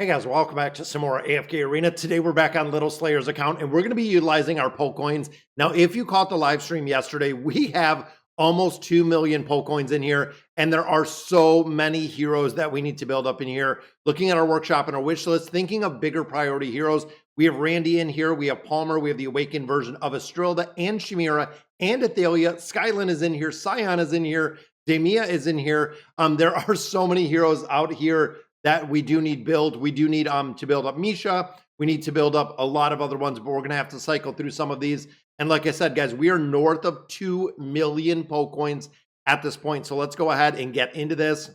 Hey guys, welcome back to some more AFK Arena. Today we're back on Little Slayer's account and we're going to be utilizing our poke coins. Now, if you caught the live stream yesterday, we have almost 2 million poke coins in here and there are so many heroes that we need to build up in here. Looking at our workshop and our wish list, thinking of bigger priority heroes, we have Randy in here, we have Palmer, we have the awakened version of Estrilda and Chimera and Athalia. Skylin is in here, Scion is in here, Demia is in here. There are so many heroes out here that we do need build. We do need to build up Misha. We need to build up a lot of other ones, but we're gonna have to cycle through some of these. And like I said, guys, we are north of 2 million poke coins at this point. So let's go ahead and get into this.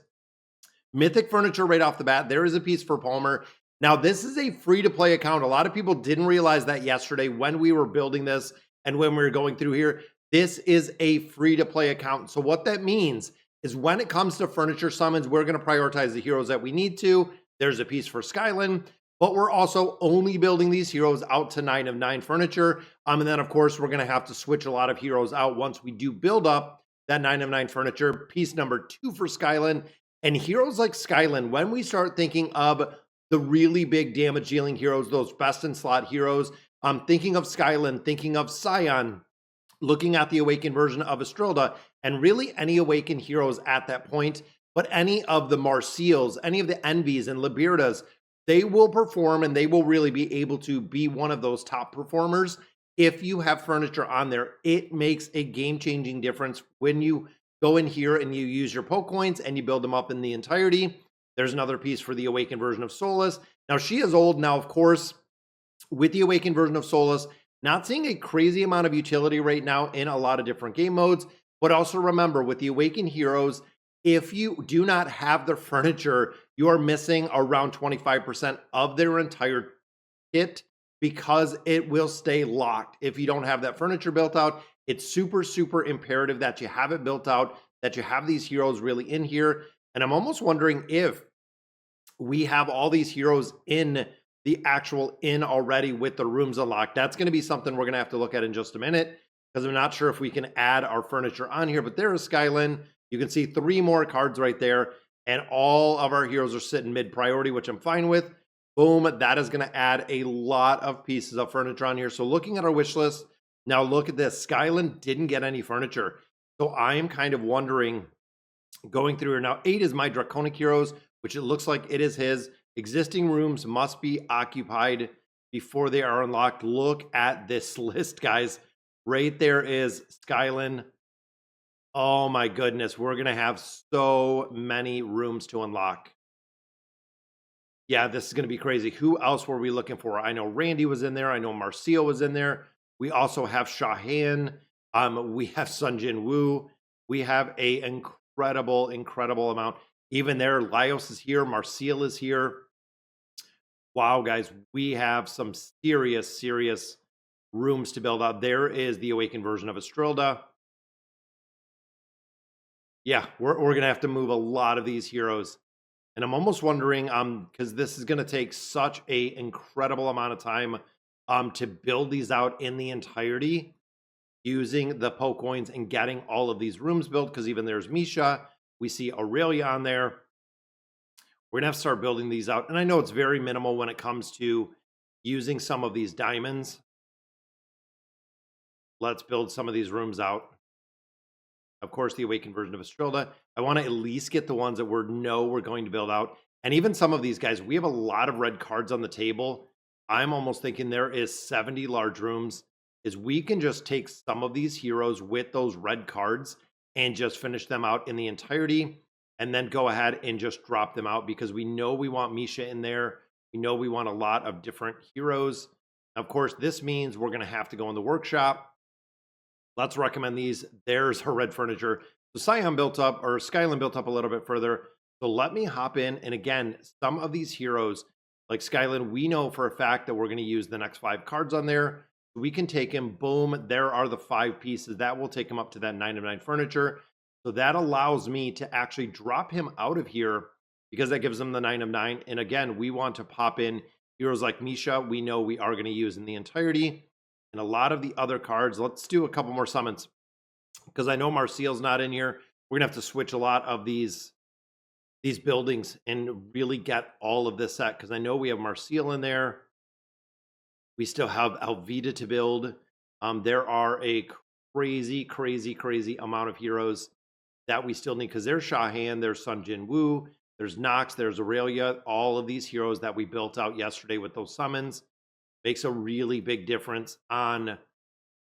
Mythic furniture right off the bat. There is a piece for Palmer. Now, this is a free-to-play account. A lot of people didn't realize that yesterday when we were building this and when we were going through here. This is a free-to-play account. So what that means is when it comes to furniture summons, we're going to prioritize the heroes that we need to. There's a piece for Skylin, but we're also only building these heroes out to 9 of 9 furniture. And then, of course, we're going to have to switch a lot of heroes out once we do build up that 9 of 9 furniture. Piece number 2 for Skylin. And heroes like Skylin, when we start thinking of the really big damage dealing heroes, those best in slot heroes, thinking of Skylin, thinking of Scion, looking at the awakened version of Estrilda, and really any awakened heroes at that point, but any of the Marseals, any of the Envies and Libirdas, they will perform and they will really be able to be one of those top performers. If you have furniture on there, it makes a game-changing difference when you go in here and you use your poke coins and you build them up in the entirety. There's another piece for the awakened version of Solus. Now, she is old now, of course, with the awakened version of Solus. Not seeing a crazy amount of utility right now in a lot of different game modes, but also remember with the awakened heroes, if you do not have the furniture, you are missing around 25% of their entire kit because it will stay locked. If you don't have that furniture built out, it's super, super imperative that you have it built out, that you have these heroes really in here. And I'm almost wondering if we have all these heroes in the actual inn already with the rooms unlocked. That's going to be something we're going to have to look at in just a minute because I'm not sure if we can add our furniture on here, but there is Skylin. You can see 3 more cards right there and all of our heroes are sitting mid priority, which I'm fine with. Boom, that is going to add a lot of pieces of furniture on here. So looking at our wish list, now look at this. Skylin didn't get any furniture. So I am kind of wondering, going through here now, 8 is my Draconic heroes, which it looks like it is his. Existing rooms must be occupied before they are unlocked. Look at this list, guys. Right there is Skylin. Oh my goodness, we're going to have so many rooms to unlock. Yeah, this is going to be crazy. Who else were we looking for? I know Randy was in there. I know Marcio was in there. We also have Shahan. We have Sun Jin Woo. We have a incredible amount. Even there, Laios is here. Marcial is here. Wow, guys, we have some serious rooms to build out. There is the awakened version of Estrilda. Yeah, we're going to have to move a lot of these heroes. And I'm almost wondering, because this is going to take such a incredible amount of time to build these out in the entirety using the poke coins and getting all of these rooms built, because even there's Misha. We see Aurelia on there. We're gonna have to start building these out. And I know it's very minimal when it comes to using some of these diamonds. Let's build some of these rooms out. Of course, the awakened version of Estrilda. I want to at least get the ones that we're going to build out. And even some of these guys, we have a lot of red cards on the table. I'm almost thinking there is 70 large rooms. Is we can just take some of these heroes with those red cards and just finish them out in the entirety, and then go ahead and just drop them out because we know we want Misha in there. We know we want a lot of different heroes. Of course, this means we're going to have to go in the workshop. Let's recommend these. There's her red furniture. So Scion built up, or Skylin built up a little bit further. So let me hop in. And again, some of these heroes, like Skylin, we know for a fact that we're going to use the next 5 cards on there. We can take him, boom, there are the 5 pieces. That will take him up to that 9 of 9 furniture. So that allows me to actually drop him out of here because that gives him the 9 of 9. And again, we want to pop in heroes like Misha. We know we are going to use in the entirety. And a lot of the other cards, let's do a couple more summons because I know Marcial's not in here. We're going to have to switch a lot of these these buildings and really get all of this set, because I know we have Marseille in there. We still have Alvita to build. There are a crazy, crazy, crazy amount of heroes that we still need, because there's Shahan, there's Sun Jin Woo, there's Nox, there's Aurelia. All of these heroes that we built out yesterday with those summons makes a really big difference on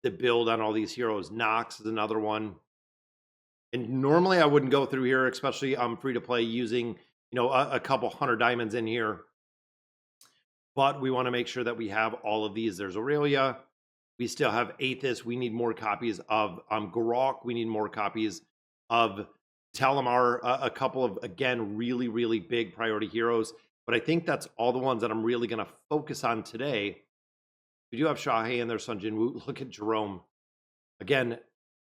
the build on all these heroes. Nox is another one. And normally I wouldn't go through here, especially free to play, using a couple hundred diamonds in here. But we want to make sure that we have all of these. There's Aurelia. We still have Aethys. We need more copies of Garok. We need more copies of Talamar. A couple of, again, really, really big priority heroes. But I think that's all the ones that I'm really going to focus on today. We do have Shahe and their Sun Jin Woo. Look at Jerome. Again,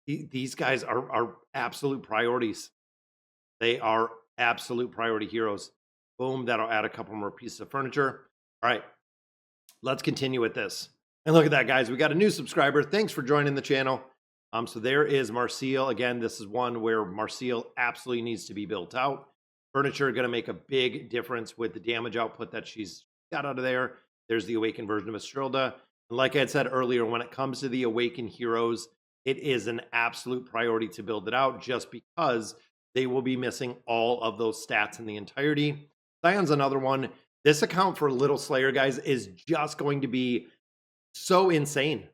these guys are absolute priorities. They are absolute priority heroes. Boom, that'll add a couple more pieces of furniture. All right, let's continue with this. And look at that, guys. We got a new subscriber. Thanks for joining the channel. So there is Marseille. Again, this is one where Marseille absolutely needs to be built out. Furniture going to make a big difference with the damage output that she's got out of there. There's the Awakened version of Estrilda. And like I had said earlier, when it comes to the Awakened heroes, it is an absolute priority to build it out, just because they will be missing all of those stats in the entirety. Zion's another one. This account for Little Slayer, guys, is just going to be so insane.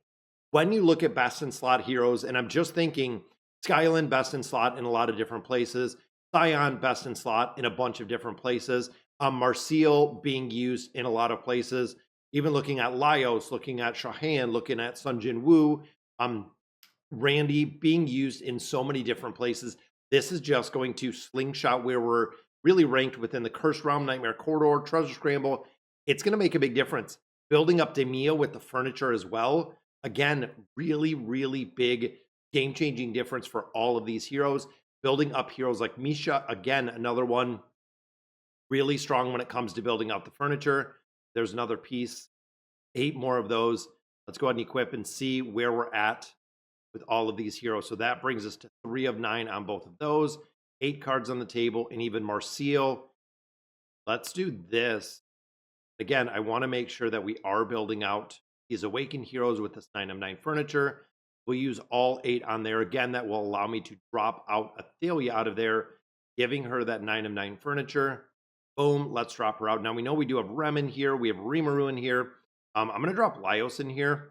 When you look at best in slot heroes, and I'm just thinking Skyland best in slot in a lot of different places, Zion best in slot in a bunch of different places, Marseille being used in a lot of places, even looking at Laios, looking at Shahan, looking at Sun Jin Woo, Randy being used in so many different places. This is just going to slingshot where we're really ranked within the Cursed Realm, Nightmare Corridor, Treasure Scramble. It's going to make a big difference. Building up Demia with the furniture as well. Again, really, really big game-changing difference for all of these heroes. Building up heroes like Misha, again, another one really strong when it comes to building out the furniture. There's another piece, 8 more of those. Let's go ahead and equip and see where we're at with all of these heroes. So that brings us to 3 of 9 on both of those. 8 cards on the table, and even Marseille. Let's do this. Again, I want to make sure that we are building out these Awakened heroes with this 9 of 9 furniture. We'll use all 8 on there. Again, that will allow me to drop out Athalia out of there, giving her that 9 of 9 furniture. Boom, let's drop her out. Now we know we do have Rem in here. We have Rimuru in here. I'm going to drop Laios in here,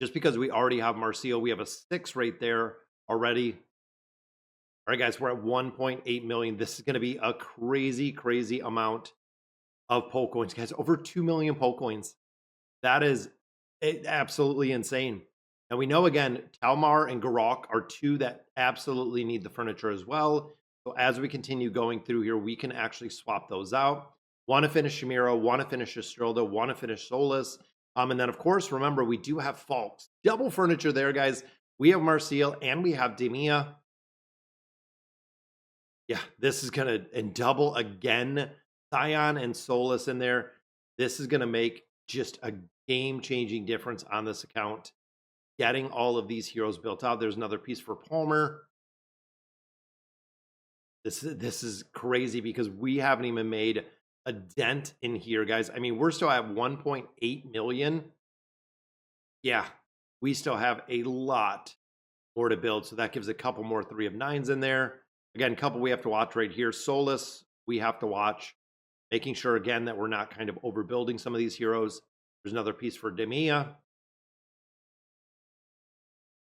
just because we already have Marseille. We have a 6 right there already. All right, guys, we're at 1.8 million. This is going to be a crazy, crazy amount of Poke Coins, guys. Over 2 million Poke Coins. That is absolutely insane. And we know, again, Talmar and Garok are 2 that absolutely need the furniture as well. So as we continue going through here, we can actually swap those out. Want to finish Shamira, want to finish Estrilda, want to finish Solus. And then, of course, remember, we do have Falks. Double furniture there, guys. We have Marseille and we have Demia. Yeah, this is going to, and double again, Scion and Solus in there. This is going to make just a game-changing difference on this account. Getting all of these heroes built out. There's another piece for Palmer. This is crazy, because we haven't even made a dent in here, guys. I mean, we're still at 1.8 million. Yeah, we still have a lot more to build. So that gives a couple more 3 of 9s in there. Again, couple we have to watch right here. Solus, we have to watch. Making sure, again, that we're not kind of overbuilding some of these heroes. There's another piece for Demia.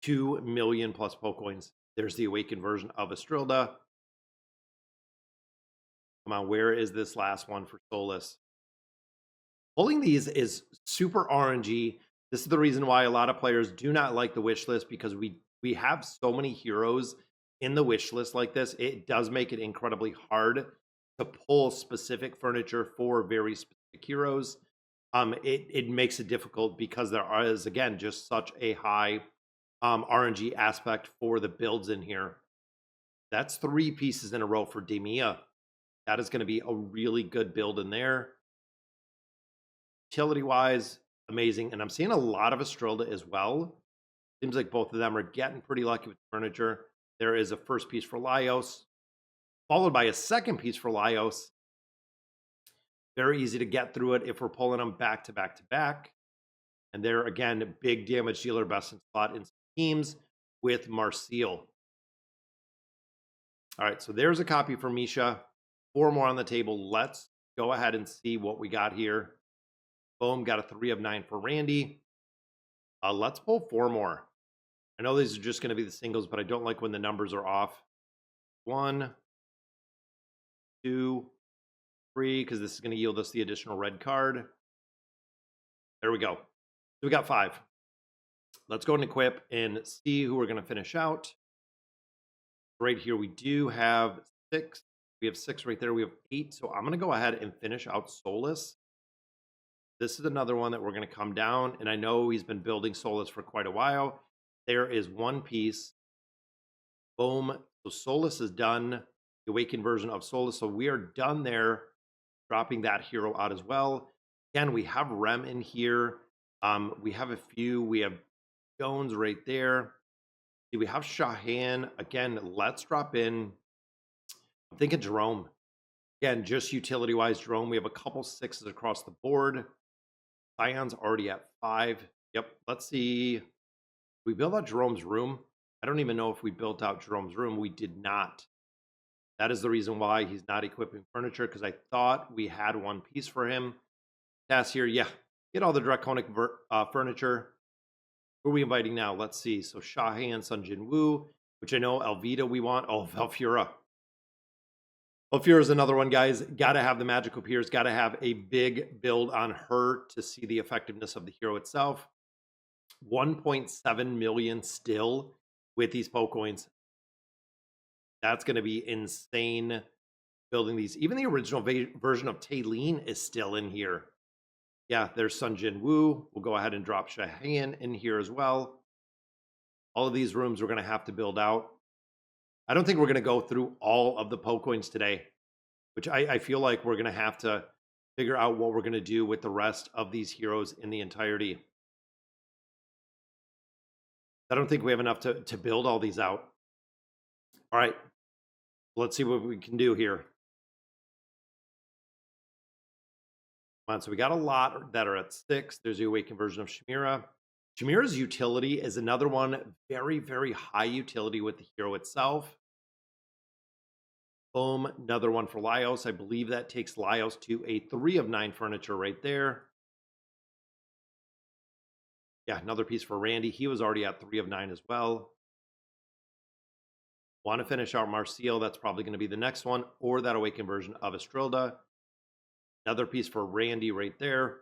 2 million plus Poke Coins. There's the Awakened version of Estrilda. Come on, where is this last one for Solus? Pulling these is super RNG. This is the reason why a lot of players do not like the wish list, because we have so many heroes in the wish list like this. It does make it incredibly hard to pull specific furniture for very specific heroes. It makes it difficult, because there is, again, just such a high RNG aspect for the builds in here. That's 3 pieces in a row for Demia. That is going to be a really good build in there. Utility wise, amazing. And I'm seeing a lot of Estrilda as well. Seems like both of them are getting pretty lucky with furniture. There is a first piece for Laios. followed by a second piece for Laios. Very easy to get through it if we're pulling them back to back to back. And there again, big damage dealer, best in slot in teams with Marseille. All right, so there's a copy for Misha. 4 more on the table. Let's go ahead and see what we got here. Boom, got a 3 of 9 for Randy. Let's pull 4 more. I know these are just going to be the singles, but I don't like when the numbers are off. 1, 2, 3, because this is going to yield us the additional red card. There we go. So we got 5. Let's go and equip and see who we're going to finish out. Right here, we do have 6. We have 6 right there. We have 8. So I'm going to go ahead and finish out Solus. This is another one that we're going to come down. And I know he's been building Solus for quite a while. There is 1 piece. Boom. So Solus is done. The awakened version of Solus. So we are done there. Dropping that hero out as well. Again, we have Rem in here. We have a few. We have Jones right there. We have Shahan. Again, let's drop in. I'm thinking Jerome. Again, just utility-wise, Jerome. We have a couple 6s across the board. Sion's already at 5. Yep, let's see. We built out Jerome's room. I don't even know if we built out Jerome's room. We did not. That is the reason why he's not equipping furniture, because I thought we had 1 piece for him. Task here, yeah. Get all the draconic furniture. Who are we inviting now? Let's see. So Shahan, Sun Jin Woo, which I know Alvida we want. Oh, Valfura. Valfura is another one, guys. Got to have the magical peers. Got to have a big build on her to see the effectiveness of the hero itself. 1.7 million still with these Pokecoins. That's going to be insane building these. Even the original version of Taylene is still in here. Yeah, there's Sun Jin Woo. We'll go ahead and drop Shahan in here as well. All of these rooms we're going to have to build out. I don't think we're going to go through all of the Pokecoins today, which I feel like we're going to have to figure out what we're going to do with the rest of these heroes in the entirety. I don't think we have enough to build all these out. All right, let's see what we can do here. Come on, so we got a lot that are at 6. There's the awakened version of Shamira. Shamira's utility is another one, very, very high utility with the hero itself. Boom, another one for Laios. I believe that takes Laios to a 3 of 9 furniture right there. Yeah, another piece for Randy. He was already at 3 of 9 as well. Want to finish out Marseille. That's probably going to be the next one, or that awakened version of Estrilda. Another piece for Randy right there.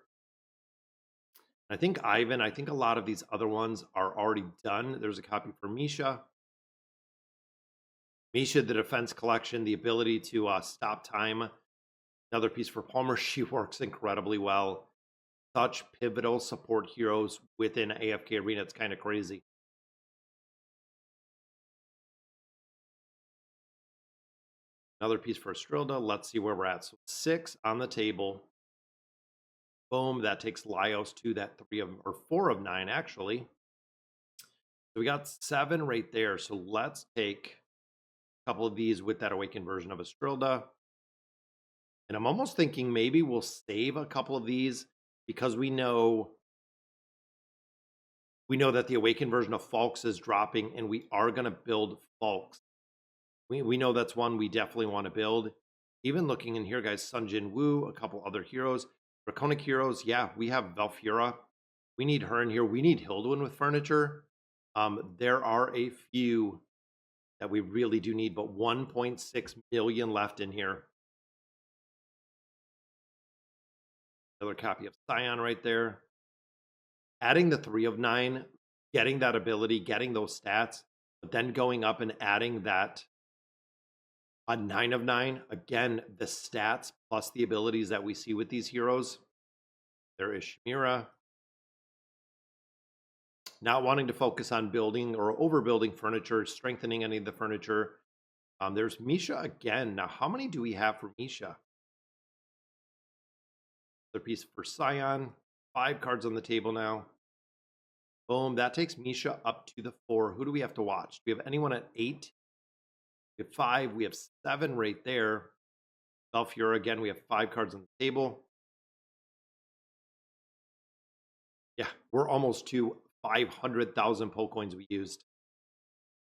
I think Ivan, I think a lot of these other ones are already done. There's a copy for Misha. Misha, the defense collection, the ability to stop time. Another piece for Palmer. She works incredibly well. Such pivotal support heroes within AFK Arena. It's kind of crazy. Another piece for Estrilda. Let's see where we're at. So 6 on the table. Boom. That takes Laios to that 4 of 9, actually. So we got 7 right there. So let's take a couple of these with that awakened version of Estrilda. And I'm almost thinking maybe we'll save a couple of these because we know that the awakened version of Falks is dropping, and we are going to build Falks. We know that's one we definitely want to build. Even looking in here, guys, Sun Jin Woo, a couple other heroes. Draconic heroes, yeah, we have Valfura. We need her in here. We need Hilduin with furniture. There are a few that we really do need, but 1.6 million left in here. Another copy of Scion right there. Adding the 3 of 9, getting that ability, getting those stats, but then going up and adding that a 9 of 9. Again, the stats plus the abilities that we see with these heroes. There is Shamira. Not wanting to focus on building or overbuilding furniture, strengthening any of the furniture. There's Misha again. Now, how many do we have for Misha? Another piece for Scion. 5 cards on the table now. Boom. That takes Misha up to the 4. Who do we have to watch? Do we have anyone at 8? We have 5. We have 7 right there. Belfiora, again, we have 5 cards on the table. Yeah, we're almost to 500,000 Poke Coins we used.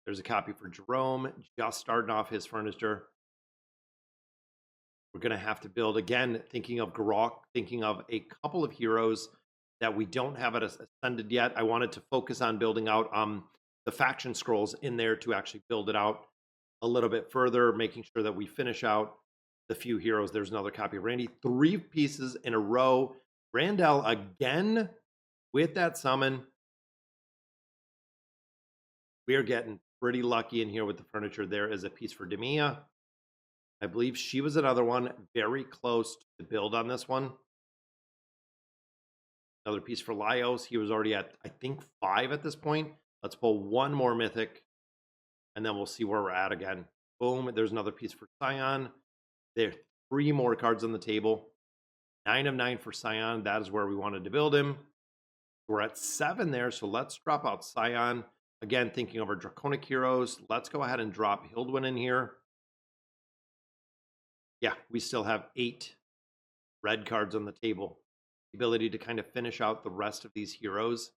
There's a copy for Jerome, just starting off his furniture. We're going to have to build, again, thinking of Garok, thinking of a couple of heroes that we don't have at Ascended yet. I wanted to focus on building out the faction scrolls in there to actually build it out a little bit further, making sure that we finish out the few heroes. There's another copy of Randy. 3 pieces in a row. Randall again with that summon. We are getting pretty lucky in here with the furniture. There is a piece for Demia. I believe she was another one very close to build on this one. Another piece for Laios. He was already at, I think, 5 at this point. Let's pull one more mythic, and then we'll see where we're at again. Boom. There's another piece for Scion. There are 3 more cards on the table. 9 of 9 for Scion. That is where we wanted to build him. We're at 7 there, so let's drop out Scion. Again, thinking of our Draconic heroes. Let's go ahead and drop Hildwyn in here. Yeah, we still have 8 red cards on the table. The ability to kind of finish out the rest of these heroes.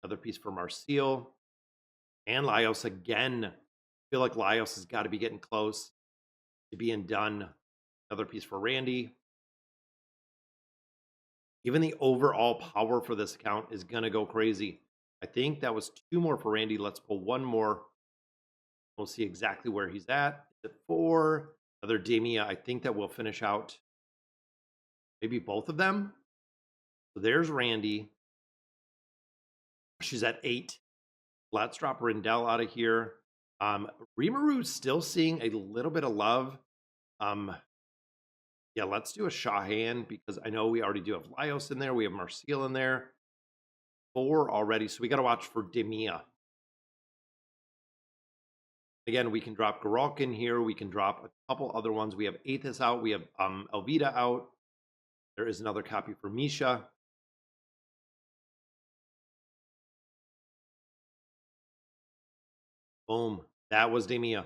Another piece for Marseille. And Laios again. I feel like Laios has got to be getting close to being done. Another piece for Randy. Even the overall power for this account is going to go crazy. I think that was 2 more for Randy. Let's pull 1 more. We'll see exactly where he's at. Is it 4? Another Demia. I think that will finish out maybe both of them. So there's Randy. She's at 8. Let's drop Rindell out of here. Rimaru's still seeing a little bit of love. Yeah, let's do a Shahan because I know we already do have Laios in there. We have Marseille in there. 4 already. So we got to watch for Demia. Again, we can drop Garok in here. We can drop a couple other ones. We have Aethys out. We have Elvita out. There is another copy for Misha. Boom. That was Demia.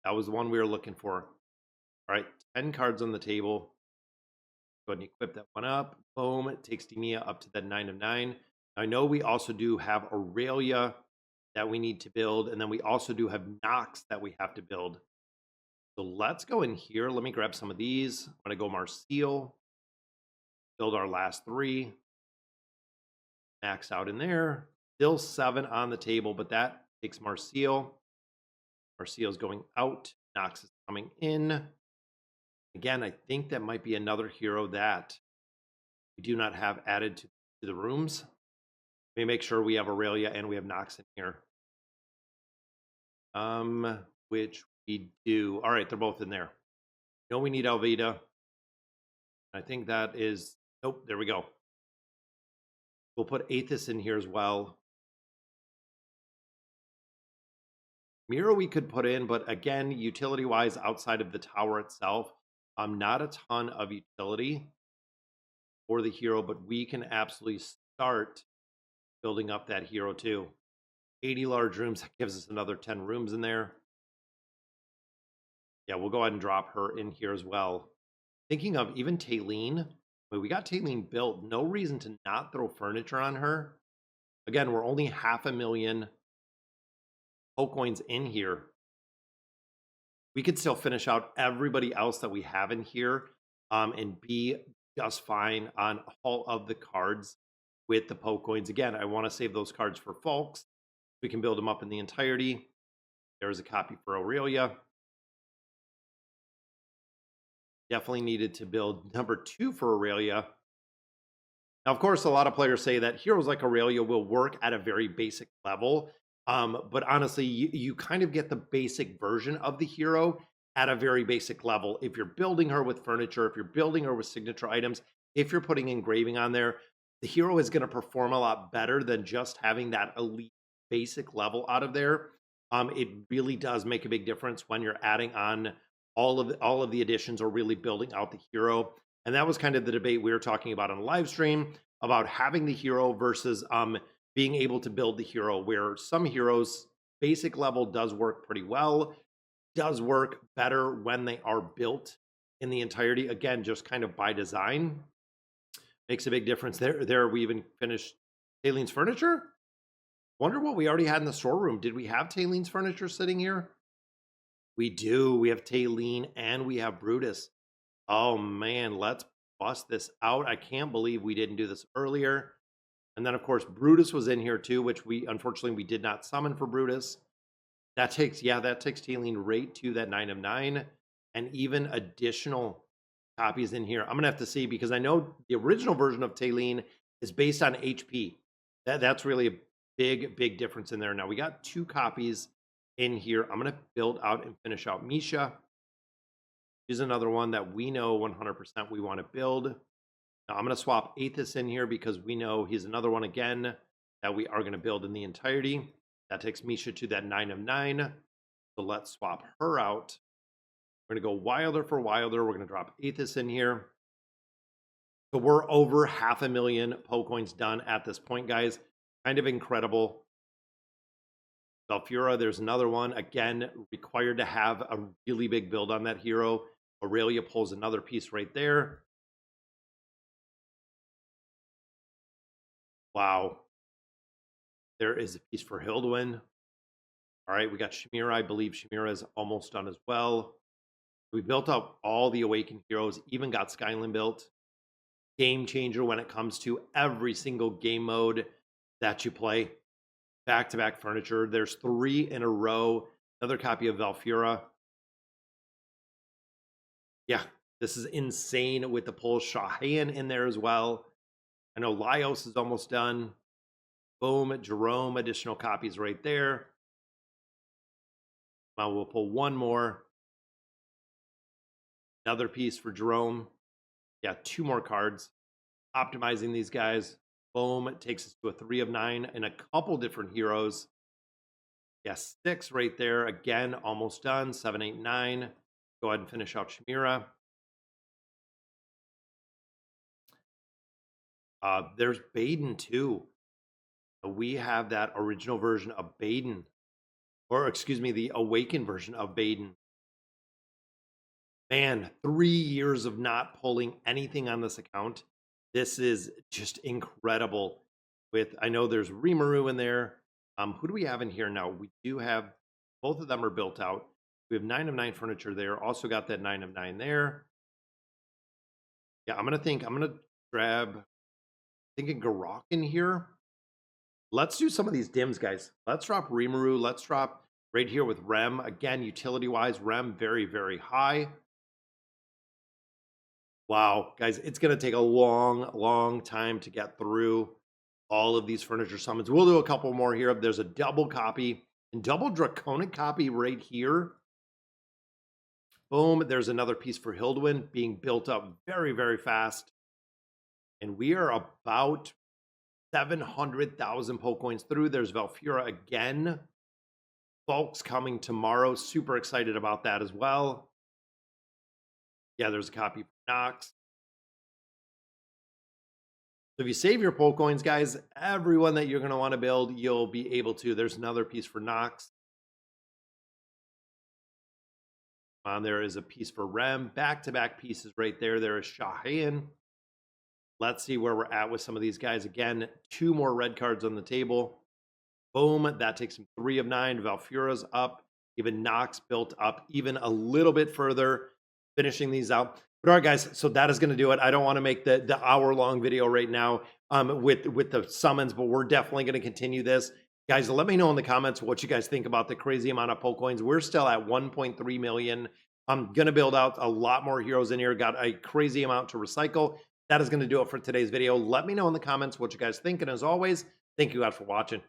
That was the one we were looking for. All right, 10 cards on the table. Go ahead and equip that one up. Boom. It takes Demia up to that 9 of 9. I know we also do have Aurelia that we need to build. And then we also do have Nox that we have to build. So let's go in here. Let me grab some of these. I'm going to go Marseille. Build our last 3. Max out in there. Still 7 on the table, but that takes Marseille. Marseille's going out. Nox is coming in. Again, I think that might be another hero that we do not have added to the rooms. Let me make sure we have Aurelia and we have Nox in here. Which we do. All right, they're both in there. No, we need Elvita. I think that is, nope, there we go. We'll put Aethys in here as well. Mira we could put in, but again, utility-wise, outside of the tower itself, not a ton of utility for the hero, but we can absolutely start building up that hero too. 80 large rooms, that gives us another 10 rooms in there. Yeah, we'll go ahead and drop her in here as well. Thinking of even Taylene, we got Taylene built. No reason to not throw furniture on her. Again, we're only 500,000 Poke Coins in here. We could still finish out everybody else that we have in here and be just fine on all of the cards with the Poke Coins. Again, I want to save those cards for folks. We can build them up in the entirety. There's a copy for Aurelia. Definitely needed to build number 2 for Aurelia. Now, of course, a lot of players say that heroes like Aurelia will work at a very basic level. But honestly, you kind of get the basic version of the hero at a very basic level. If you're building her with furniture, if you're building her with signature items, if you're putting engraving on there, the hero is going to perform a lot better than just having that elite basic level out of there. It really does make a big difference when you're adding on all of the additions or really building out the hero. And that was kind of the debate we were talking about on the live stream about having the hero versus being able to build the hero, where some heroes basic level does work pretty well. does work better when they are built in the entirety. Again, just kind of by design. Makes a big difference. There we even finished Tayleen's furniture. Wonder what we already had in the storeroom. Did we have Tayleen's furniture sitting here? We do. We have Tayleen and we have Brutus. Oh man, let's bust this out. I can't believe we didn't do this earlier. And then of course Brutus was in here too, which we unfortunately we did not summon for Brutus. That takes Tayleen right to that 9 of 9 and even additional copies in here. I'm gonna have to see because I know the original version of Tayleen is based on HP. That's really a big difference in there. Now we got 2 copies in here. I'm gonna build out and finish out Misha. She's another one that we know 100% we want to build. Now I'm going to swap Aethys in here because we know he's another one again that we are going to build in the entirety. That takes Misha to that 9 of 9. So let's swap her out. We're going to go Wilder for Wilder. We're going to drop Aethys in here. So we're over 500,000 Poe coins done at this point, guys. Kind of incredible. Valfura, there's another one. Again, required to have a really big build on that hero. Aurelia pulls another piece right there. Wow. There is a piece for Hildwyn. All right, we got Shamira. I believe Shamira is almost done as well. We built up all the Awakened heroes, even got Skyland built. Game changer when it comes to every single game mode that you play. Back-to-back furniture. There's 3 in a row. Another copy of Valfura. Yeah, this is insane with the pull. Shahan in there as well. I know Laios is almost done. Boom, Jerome, additional copies right there. Now we'll pull one more. Another piece for Jerome. Yeah, 2 more cards. Optimizing these guys. Boom, it takes us to a 3 of 9 and a couple different heroes. Yeah, 6 right there. Again, almost done. 7, 8, 9. Go ahead and finish out Shamira. There's Baden too. We have that original version of Baden. Or excuse me, the Awakened version of Baden. Man, 3 years of not pulling anything on this account. This is just incredible. With, I know there's Rimuru in there. Who do we have in here now? We do have, both of them are built out. We have 9 of 9 furniture there. Also got that 9 of 9 there. Yeah, I'm gonna grab, thinking Garok in here. Let's do some of these dims, guys. Let's drop Rimuru. Let's drop right here with Rem. Again, utility-wise, Rem very high. Wow, guys, it's going to take a long time to get through all of these furniture summons. We'll do a couple more here. There's a double copy and double draconic copy right here. Boom, there's another piece for Hildwyn being built up very fast. And we are about 700,000 Poe coins through. There's Valfura again. Bulk's coming tomorrow. Super excited about that as well. Yeah, there's a copy for Nox. So if you save your Poe coins, guys, everyone that you're going to want to build, you'll be able to. There's another piece for Nox. There is a piece for Rem. Back-to-back pieces right there. There is Shahan. Let's see where we're at with some of these guys. Again, 2 more red cards on the table. Boom. That takes him 3 of 9. Valfura's up. Even Nox built up even a little bit further, finishing these out. But all right, guys, so that is going to do it. I don't want to make the hour-long video right now with the summons, but we're definitely going to continue this. Guys, let me know in the comments what you guys think about the crazy amount of Poe coins. We're still at 1.3 million. I'm going to build out a lot more heroes in here. Got a crazy amount to recycle. That is going to do it for today's video. Let me know in the comments what you guys think. And as always, thank you guys for watching.